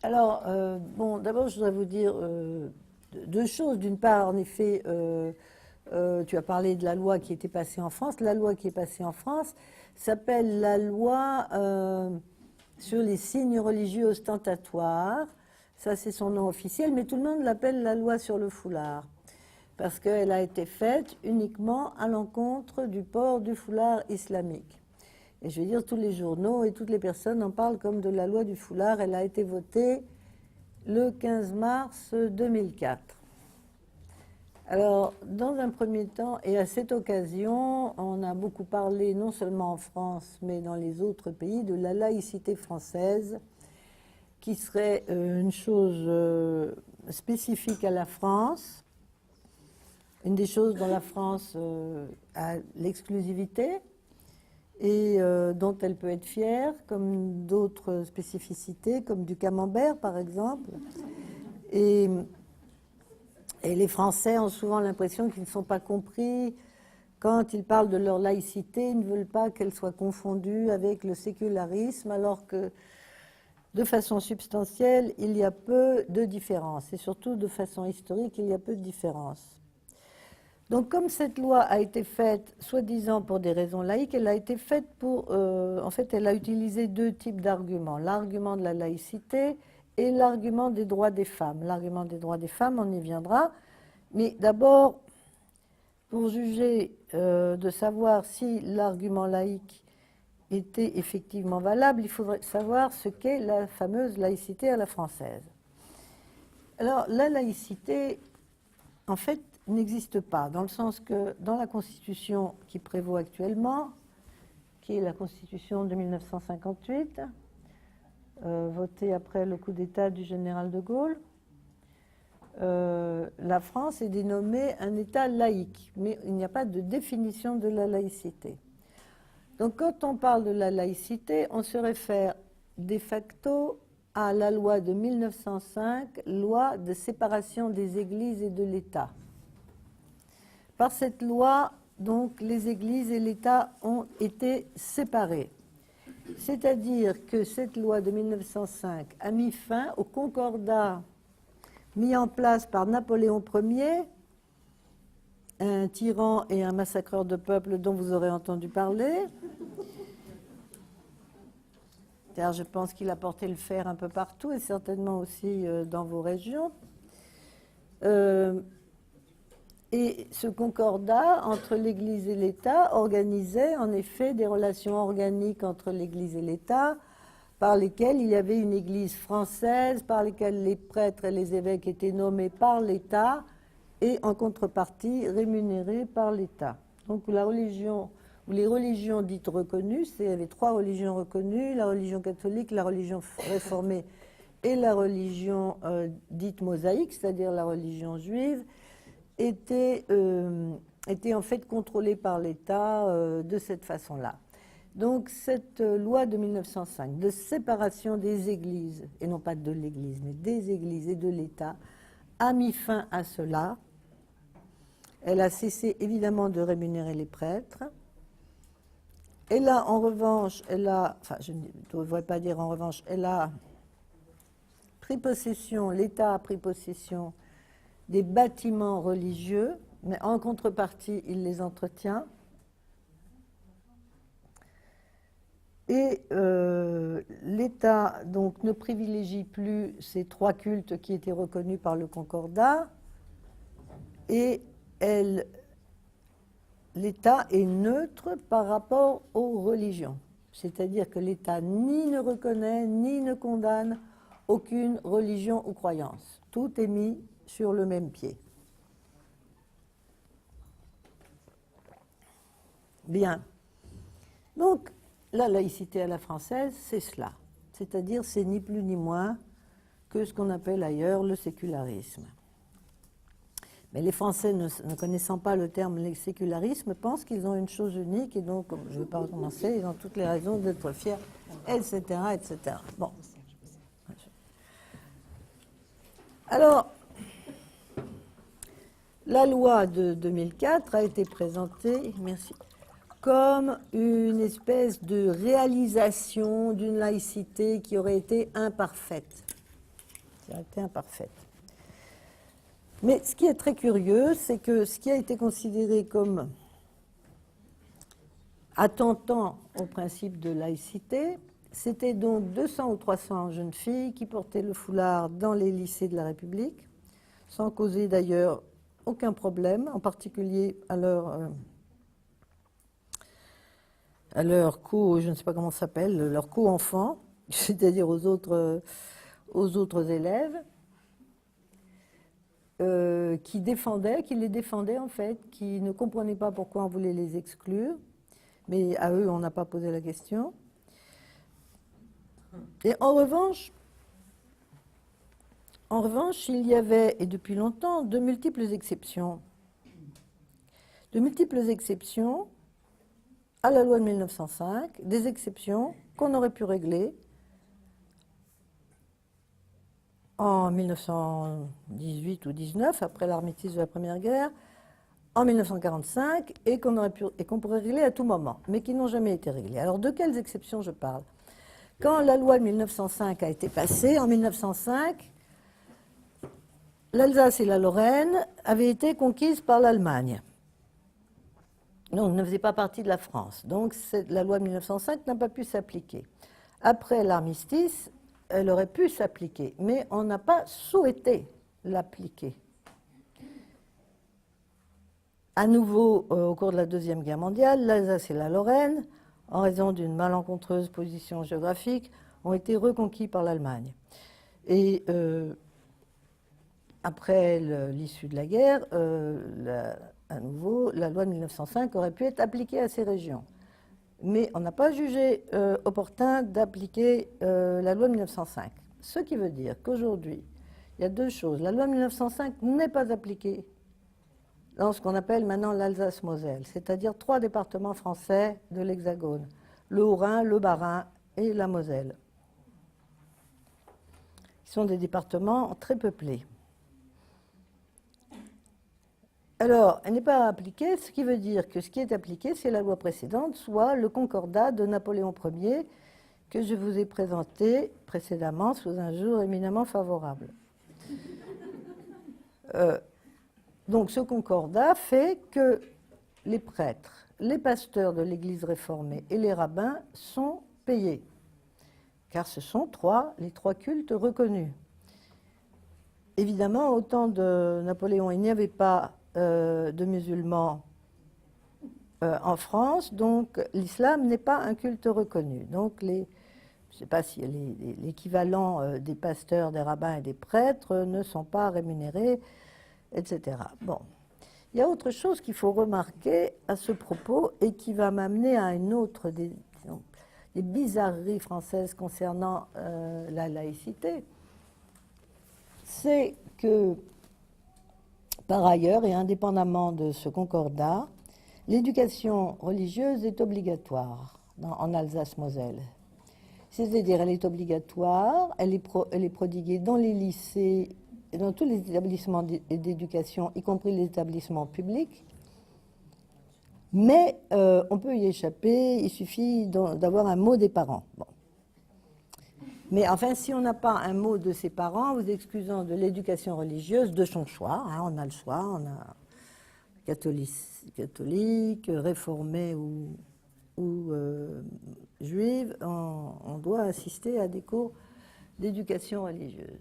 Alors, bon, d'abord, je voudrais vous dire deux choses. D'une part, en effet, tu as parlé de la loi qui était passée en France. La loi qui est passée en France s'appelle la loi sur les signes religieux ostentatoires. Ça, c'est son nom officiel, mais tout le monde l'appelle la loi sur le foulard, parce qu'elle a été faite uniquement à l'encontre du port du foulard islamique. Et je veux dire, tous les journaux et toutes les personnes en parlent comme de la loi du foulard. Elle a été votée le 15 mars 2004. Alors, dans un premier temps, et à cette occasion, on a beaucoup parlé, non seulement en France, mais dans les autres pays, de la laïcité française, qui serait une chose spécifique à la France, une des choses dont la France a l'exclusivité, et dont elle peut être fière, comme d'autres spécificités, comme du camembert par exemple. Et les Français ont souvent l'impression qu'ils ne sont pas compris. Quand ils parlent de leur laïcité, ils ne veulent pas qu'elle soit confondue avec le sécularisme, alors que de façon substantielle, il y a peu de différence, et surtout de façon historique, il y a peu de différence. Donc, comme cette loi a été faite, soi-disant pour des raisons laïques, elle a été faite pour... en fait, elle a utilisé deux types d'arguments. L'argument de la laïcité et l'argument des droits des femmes. L'argument des droits des femmes, on y viendra. Mais d'abord, pour juger de savoir si l'argument laïque était effectivement valable, il faudrait savoir ce qu'est la fameuse laïcité à la française. Alors, la laïcité, en fait, n'existe pas, dans le sens que dans la Constitution qui prévaut actuellement, qui est la Constitution de 1958, votée après le coup d'État du général de Gaulle, la France est dénommée un État laïque, mais il n'y a pas de définition de la laïcité. Donc quand on parle de la laïcité, on se réfère de facto à la loi de 1905, loi de séparation des églises et de l'État. Par cette loi, donc, les églises et l'État ont été séparés. C'est-à-dire que cette loi de 1905 a mis fin au concordat mis en place par Napoléon Ier, un tyran et un massacreur de peuples dont vous aurez entendu parler. Car je pense qu'il a porté le fer un peu partout et certainement aussi dans vos régions. Et ce concordat entre l'Église et l'État organisait en effet des relations organiques entre l'Église et l'État, par lesquelles il y avait une Église française, par lesquelles les prêtres et les évêques étaient nommés par l'État et en contrepartie rémunérés par l'État. Donc la religion, ou les religions dites reconnues, il y avait trois religions reconnues, la religion catholique, la religion réformée et la religion dite mosaïque, c'est-à-dire la religion juive, était en fait contrôlée par l'État de cette façon-là. Donc cette loi de 1905 de séparation des églises, et non pas de l'Église, mais des églises et de l'État, a mis fin à cela. Elle a cessé évidemment de rémunérer les prêtres. Elle a en revanche, enfin je ne devrais pas dire en revanche, elle a pris possession, l'État a pris possession des bâtiments religieux, mais en contrepartie, il les entretient. Et l'État donc ne privilégie plus ces trois cultes qui étaient reconnus par le Concordat, et l'État est neutre par rapport aux religions. C'est-à-dire que l'État ni ne reconnaît, ni ne condamne aucune religion ou croyance. Tout est mis sur le même pied. Bien. Donc, la laïcité à la française, c'est cela. C'est-à-dire, c'est ni plus ni moins que ce qu'on appelle ailleurs le sécularisme. Mais les Français, ne connaissant pas le terme sécularisme, pensent qu'ils ont une chose unique, et donc, je ne veux pas recommencer, ils ont toutes les raisons d'être fiers, etc., etc. Bon. Alors, la loi de 2004 a été présentée, merci, comme une espèce de réalisation d'une laïcité qui aurait été imparfaite. Singularité imparfaite. Mais ce qui est très curieux, c'est que ce qui a été considéré comme attentant au principe de laïcité, c'était donc 200 ou 300 jeunes filles qui portaient le foulard dans les lycées de la République, sans causer d'ailleurs aucun problème, en particulier à leur je ne sais pas comment ça s'appelle, leur co-enfants, c'est-à-dire aux autres élèves, qui les défendaient en fait, qui ne comprenaient pas pourquoi on voulait les exclure, mais à eux on n'a pas posé la question. Et en revanche, il y avait, et depuis longtemps, de multiples exceptions. De multiples exceptions à la loi de 1905, des exceptions qu'on aurait pu régler en 1918 ou 19, après l'armistice de la Première Guerre, en 1945, et qu'on pourrait régler à tout moment, mais qui n'ont jamais été réglées. Alors, de quelles exceptions je parle? Quand la loi de 1905 a été passée, en 1905, l'Alsace et la Lorraine avaient été conquises par l'Allemagne. Donc, ne faisaient pas partie de la France. Donc, la loi de 1905 n'a pas pu s'appliquer. Après l'armistice, elle aurait pu s'appliquer, mais on n'a pas souhaité l'appliquer. À nouveau, au cours de la Deuxième Guerre mondiale, l'Alsace et la Lorraine, en raison d'une malencontreuse position géographique, ont été reconquis par l'Allemagne. Et après l'issue de la guerre, à nouveau, la loi de 1905 aurait pu être appliquée à ces régions. Mais on n'a pas jugé opportun d'appliquer la loi de 1905. Ce qui veut dire qu'aujourd'hui, il y a deux choses. La loi de 1905 n'est pas appliquée dans ce qu'on appelle maintenant l'Alsace-Moselle, c'est-à-dire 3 départements français de l'Hexagone, le Haut-Rhin, le Bas-Rhin et la Moselle. Ils sont des départements très peuplés. Alors, elle n'est pas appliquée, ce qui veut dire que ce qui est appliqué, c'est la loi précédente, soit le concordat de Napoléon Ier, que je vous ai présenté précédemment sous un jour éminemment favorable. Donc, ce concordat fait que les prêtres, les pasteurs de l'Église réformée et les rabbins sont payés, car ce sont les trois cultes reconnus. Évidemment, au temps de Napoléon, il n'y avait pas de musulmans en France, donc l'islam n'est pas un culte reconnu. Donc, je ne sais pas si l'équivalent des pasteurs, des rabbins et des prêtres ne sont pas rémunérés, etc. Bon, il y a autre chose qu'il faut remarquer à ce propos et qui va m'amener à une autre des bizarreries françaises concernant la laïcité, c'est que par ailleurs, et indépendamment de ce concordat, l'éducation religieuse est obligatoire en Alsace-Moselle. C'est-à-dire, elle est obligatoire, elle est prodiguée dans les lycées et dans tous les établissements d'éducation, y compris les établissements publics. Mais on peut y échapper, il suffit d'avoir un mot des parents. Bon. Mais enfin, si on n'a pas un mot de ses parents, vous excusant de l'éducation religieuse, de son choix, hein, on a le choix, on a catholique, réformé ou juive, on doit assister à des cours d'éducation religieuse.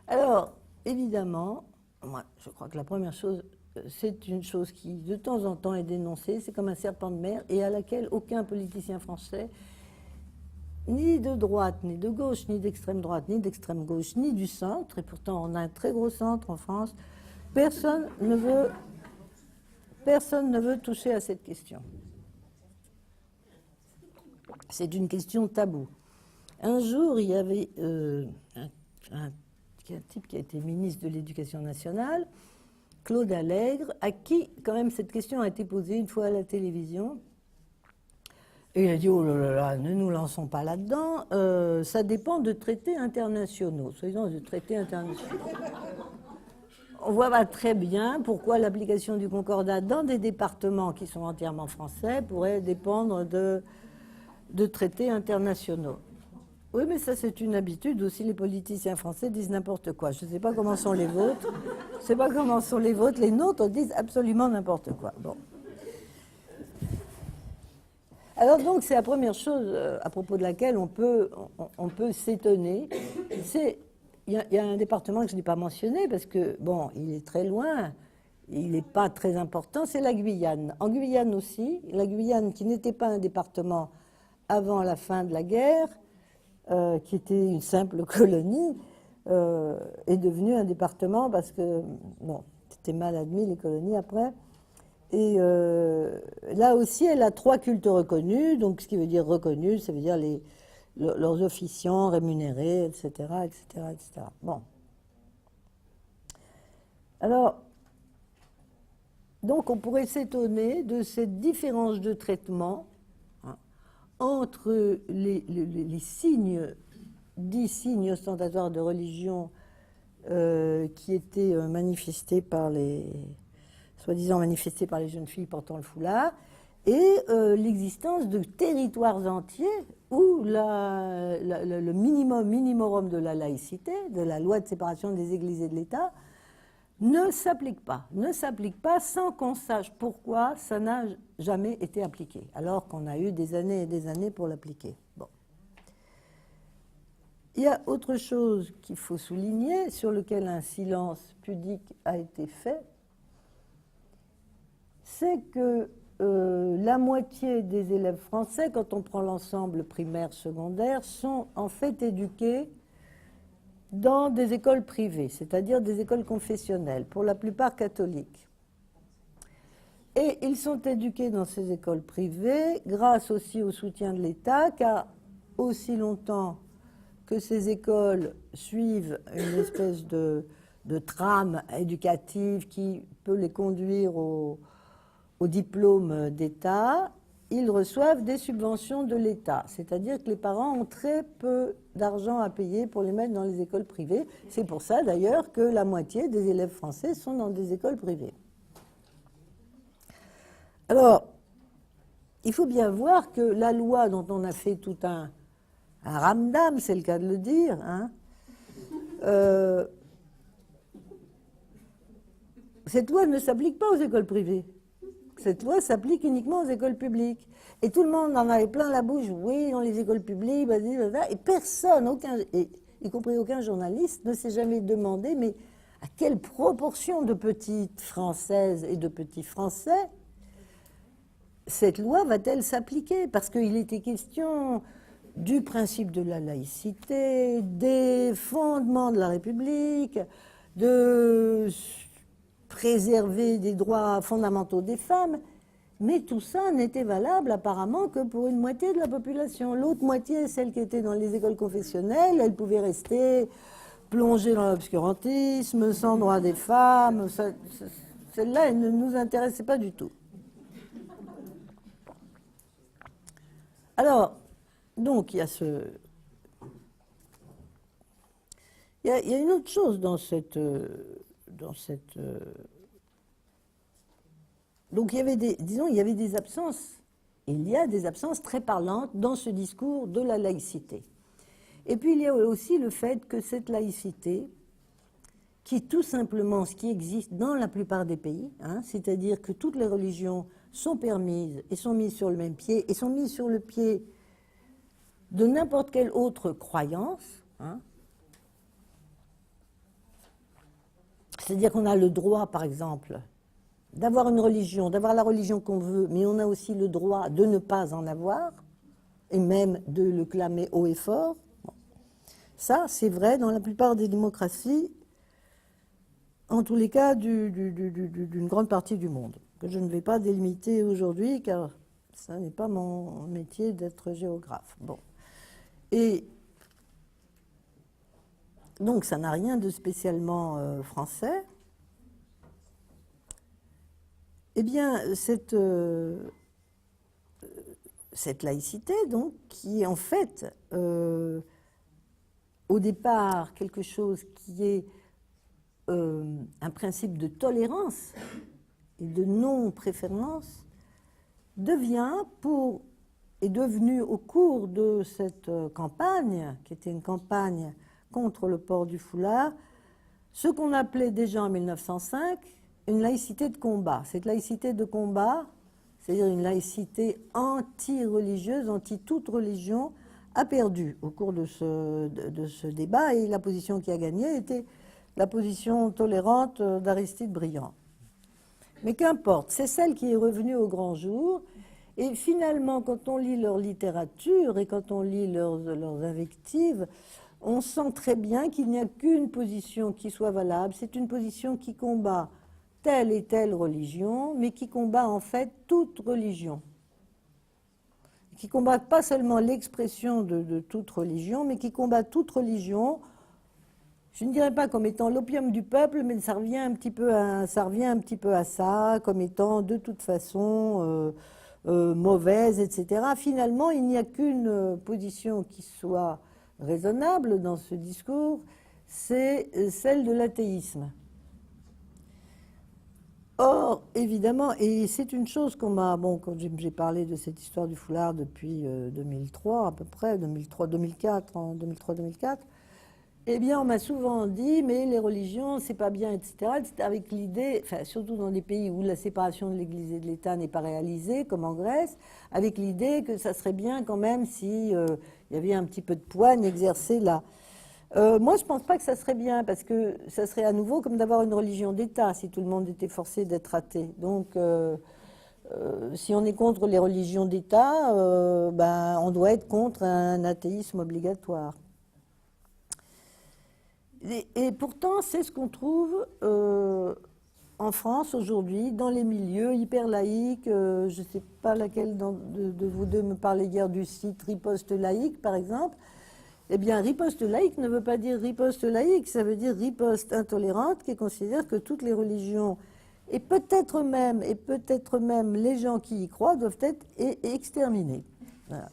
Alors, évidemment, moi, je crois que la première chose, c'est une chose qui, de temps en temps, est dénoncée, c'est comme un serpent de mer, et à laquelle aucun politicien français, ni de droite, ni de gauche, ni d'extrême droite, ni d'extrême gauche, ni du centre, et pourtant on a un très gros centre en France, personne ne veut toucher à cette question. C'est une question taboue. Un jour, il y avait un type qui a été ministre de l'Éducation nationale, Claude Allègre, à qui, quand même, cette question a été posée une fois à la télévision. Et il a dit, oh là là là, ne nous lançons pas là-dedans, ça dépend de traités internationaux. Soyons de traités internationaux. On voit pas très bien pourquoi l'application du concordat dans des départements qui sont entièrement français pourrait dépendre de traités internationaux. Oui, mais ça, c'est une habitude. Aussi, les politiciens français disent n'importe quoi. Je ne sais pas comment sont les vôtres. Je ne sais pas comment sont les vôtres. Les nôtres disent absolument n'importe quoi. Bon. Alors, donc, c'est la première chose à propos de laquelle on peut s'étonner. Il y a un département que je n'ai pas mentionné parce que, bon, il est très loin. Il n'est pas très important. C'est la Guyane. En Guyane aussi, la Guyane, qui n'était pas un département avant la fin de la guerre, qui était une simple colonie, est devenu un département parce que, bon, c'était mal admis les colonies après. Et là aussi, elle a 3 cultes reconnus, donc ce qui veut dire reconnus, ça veut dire leurs officiants rémunérés, etc., etc., etc. Bon. Alors, donc on pourrait s'étonner de cette différence de traitement entre les signes, dits signes ostentatoires de religion qui étaient manifestés par soi-disant manifestés par les jeunes filles portant le foulard, et l'existence de territoires entiers où le minimum de la laïcité, de la loi de séparation des églises et de l'État, ne s'applique pas sans qu'on sache pourquoi ça n'a jamais été appliqué, alors qu'on a eu des années et des années pour l'appliquer. Bon. Il y a autre chose qu'il faut souligner, sur lequel un silence pudique a été fait, c'est que la moitié des élèves français, quand on prend l'ensemble primaire, secondaire, sont en fait éduqués dans des écoles privées, c'est-à-dire des écoles confessionnelles, pour la plupart catholiques. Et ils sont éduqués dans ces écoles privées grâce aussi au soutien de l'État, car aussi longtemps que ces écoles suivent une espèce de trame éducative qui peut les conduire au diplôme d'État, ils reçoivent des subventions de l'État. C'est-à-dire que les parents ont très peu d'argent à payer pour les mettre dans les écoles privées. C'est pour ça, d'ailleurs, que la moitié des élèves français sont dans des écoles privées. Alors, il faut bien voir que la loi dont on a fait tout un ramdam, c'est le cas de le dire, hein, cette loi ne s'applique pas aux écoles privées. Cette loi s'applique uniquement aux écoles publiques. Et tout le monde en avait plein la bouche, oui, dans les écoles publiques, et personne, y compris aucun journaliste, ne s'est jamais demandé, mais à quelle proportion de petites Françaises et de petits Français cette loi va-t-elle s'appliquer? Parce qu'il était question du principe de la laïcité, des fondements de la République, de préserver des droits fondamentaux des femmes, mais tout ça n'était valable apparemment que pour une moitié de la population. L'autre moitié, celle qui était dans les écoles confessionnelles, elle pouvait rester plongée dans l'obscurantisme, sans droit des femmes. Celle-là, elle ne nous intéressait pas du tout. Alors, donc, il y a il y a une autre chose dans cette donc il y avait il y avait des absences, il y a des absences très parlantes dans ce discours de la laïcité. Et puis il y a aussi le fait que cette laïcité, qui est tout simplement ce qui existe dans la plupart des pays, hein, c'est-à-dire que toutes les religions sont permises et sont mises sur le même pied, et sont mises sur le pied de n'importe quelle autre croyance, hein. C'est-à-dire qu'on a le droit, par exemple, d'avoir une religion, d'avoir la religion qu'on veut, mais on a aussi le droit de ne pas en avoir, et même de le clamer haut et fort. Bon. Ça, c'est vrai dans la plupart des démocraties, en tous les cas d'une grande partie du monde, que je ne vais pas délimiter aujourd'hui, car ça n'est pas mon métier d'être géographe. Bon. Et donc, ça n'a rien de spécialement français. Eh bien, cette laïcité, donc, qui est en fait, au départ, quelque chose qui est un principe de tolérance et de non-préférence, devient, pour est devenu, au cours de cette campagne, qui était une campagne contre le port du foulard, ce qu'on appelait déjà en 1905 une laïcité de combat. Cette laïcité de combat, c'est-à-dire une laïcité anti-religieuse, anti-toute religion, a perdu au cours de ce débat, et la position qui a gagné était la position tolérante d'Aristide Briand. Mais qu'importe, c'est celle qui est revenue au grand jour, et finalement, quand on lit leur littérature et quand on lit leurs invectives, on sent très bien qu'il n'y a qu'une position qui soit valable, c'est une position qui combat telle et telle religion, mais qui combat en fait toute religion. Qui combat pas seulement l'expression de toute religion, mais qui combat toute religion, je ne dirais pas comme étant l'opium du peuple, mais ça revient un petit peu à ça, comme étant de toute façon mauvaise, etc. Finalement, il n'y a qu'une position qui soit raisonnable dans ce discours, c'est celle de l'athéisme. Or, évidemment, et c'est une chose qu'on m'a... Bon, quand j'ai parlé de cette histoire du foulard depuis 2003 à peu près, 2004, en 2003-2004, eh bien, on m'a souvent dit, mais les religions, c'est pas bien, etc. Avec l'idée, enfin, surtout dans des pays où la séparation de l'Église et de l'État n'est pas réalisée, comme en Grèce, avec l'idée que ça serait bien quand même si il y avait un petit peu de poigne exercée là. Moi, je ne pense pas que ça serait bien, parce que ça serait à nouveau comme d'avoir une religion d'État, si tout le monde était forcé d'être athée. Donc, si on est contre les religions d'État, ben, on doit être contre un athéisme obligatoire. Et pourtant, c'est ce qu'on trouve en France aujourd'hui, dans les milieux hyper laïques. Je ne sais pas laquelle de vous deux me parlait hier du site Riposte laïque, par exemple. Eh bien, riposte laïque ne veut pas dire riposte laïque, ça veut dire riposte intolérante, qui considère que toutes les religions, et peut-être même les gens qui y croient, doivent être exterminés. Voilà.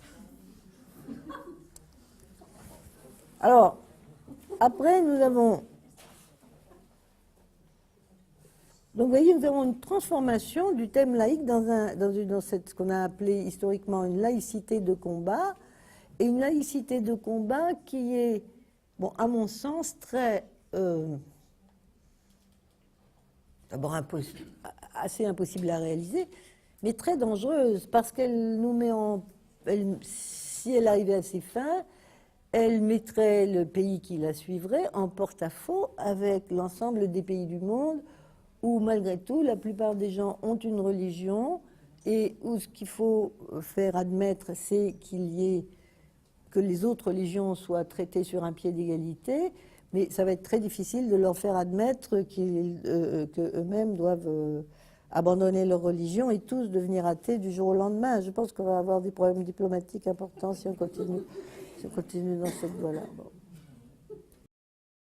Alors, après, nous avons... Donc, vous voyez, nous avons une transformation du thème laïque dans ce qu'on a appelé historiquement une laïcité de combat, et une laïcité de combat qui est, bon, à mon sens, très... d'abord assez impossible à réaliser, mais très dangereuse, parce qu'elle nous met si elle arrivait à ses fins, elle mettrait le pays qui la suivrait en porte-à-faux avec l'ensemble des pays du monde où, malgré tout, la plupart des gens ont une religion, et où ce qu'il faut faire admettre, c'est que les autres religions soient traitées sur un pied d'égalité, mais ça va être très difficile de leur faire admettre qu'eux-mêmes doivent abandonner leur religion et tous devenir athées du jour au lendemain. Je pense qu'on va avoir des problèmes diplomatiques importants si on continue dans cette voie-là. Bon.